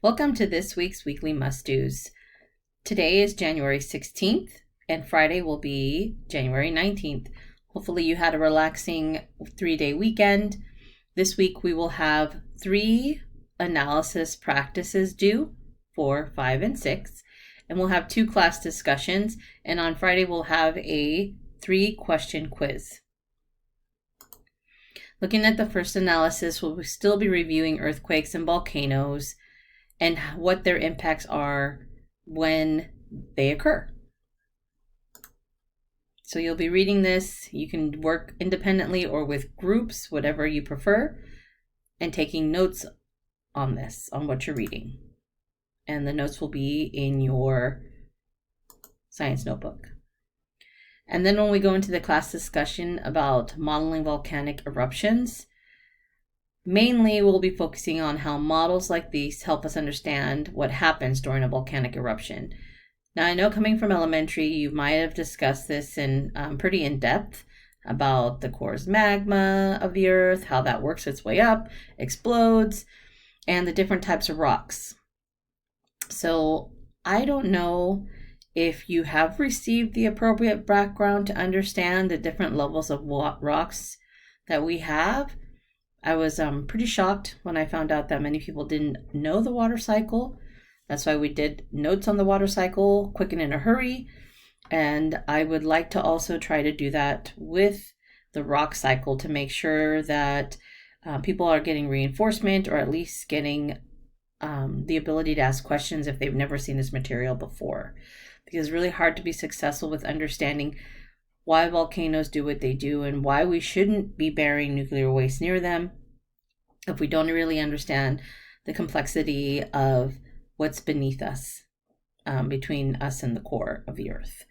Welcome to this week's Weekly Must-Dos. Today is January 16th, and Friday will be January 19th. Hopefully you had a relaxing 3-day weekend. This week we will have 3 analysis practices due, 4, 5, and 6, and we'll have 2 class discussions, and on Friday we'll have a 3-question quiz. Looking at the first analysis, we'll still be reviewing earthquakes and volcanoes and what their impacts are when they occur. So you'll be reading this. You can work independently or with groups, whatever you prefer, and taking notes on this, on what you're reading. And the notes will be in your science notebook. And then when we go into the class discussion about modeling volcanic eruptions, mainly we'll be focusing on how models like these help us understand what happens during a volcanic eruption. Now, I know coming from elementary, you might have discussed this in pretty in depth about the core's magma of the earth, how that works its way up, explodes, and the different types of rocks. So I don't know if you have received the appropriate background to understand the different levels of rocks that we have. I was pretty shocked when I found out that many people didn't know the water cycle. That's why we did notes on the water cycle, quick and in a hurry. And I would like to also try to do that with the rock cycle to make sure that people are getting reinforcement, or at least getting the ability to ask questions if they've never seen this material before. Because it's really hard to be successful with understanding why volcanoes do what they do and why we shouldn't be burying nuclear waste near them if we don't really understand the complexity of what's beneath us, between us and the core of the earth.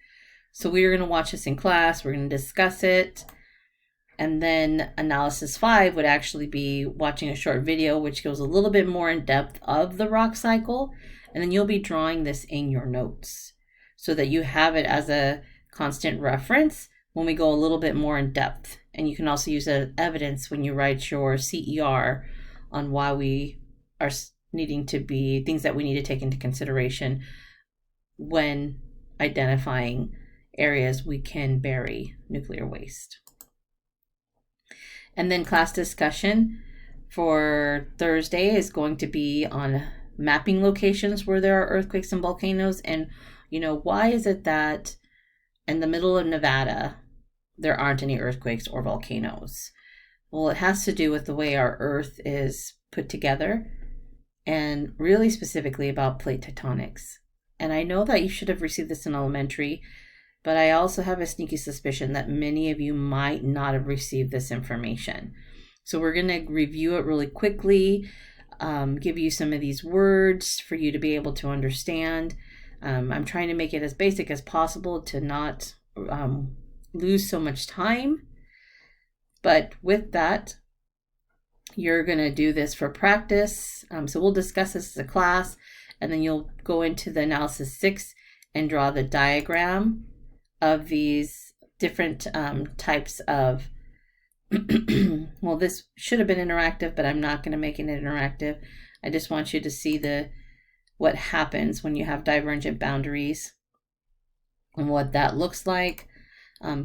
So we're going to watch this in class. We're going to discuss it. And then analysis 5 would actually be watching a short video, which goes a little bit more in depth of the rock cycle. And then you'll be drawing this in your notes so that you have it as a constant reference when we go a little bit more in depth. And you can also use it as evidence when you write your CER on why we are needing to be things that we need to take into consideration when identifying areas we can bury nuclear waste. And then class discussion for Thursday is going to be on mapping locations where there are earthquakes and volcanoes, and why is it that in the middle of Nevada there aren't any earthquakes or volcanoes? Well, it has to do with the way our Earth is put together, and really specifically about plate tectonics. And I know that you should have received this in elementary, but I also have a sneaky suspicion that many of you might not have received this information. So we're going to review it really quickly, give you some of these words for you to be able to understand. I'm trying to make it as basic as possible to not lose so much time. But with that, you're going to do this for practice. So we'll discuss this as a class, and then you'll go into the analysis 6 and draw the diagram of these different types of well, this should have been interactive, but I'm not going to make it interactive. I just want you to see what happens when you have divergent boundaries and what that looks like,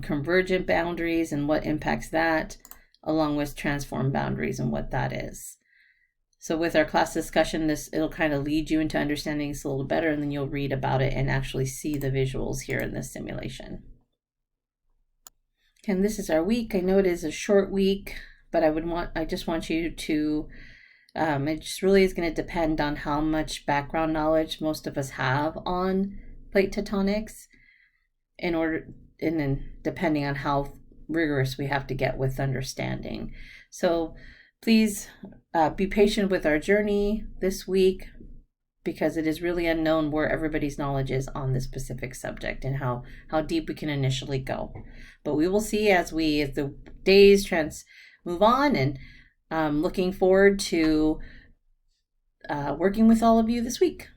convergent boundaries and what impacts that, along with transform boundaries and what that is. So with our class discussion, it'll kind of lead you into understanding this a little better, and then you'll read about it and actually see the visuals here in this simulation. And this is our week. I know it is a short week, but I just want you to it just really is going to depend on how much background knowledge most of us have on plate tectonics, and depending on how rigorous we have to get with understanding. So please be patient with our journey this week, because it is really unknown where everybody's knowledge is on this specific subject and how deep we can initially go. But we will see as the days move on, and looking forward to working with all of you this week.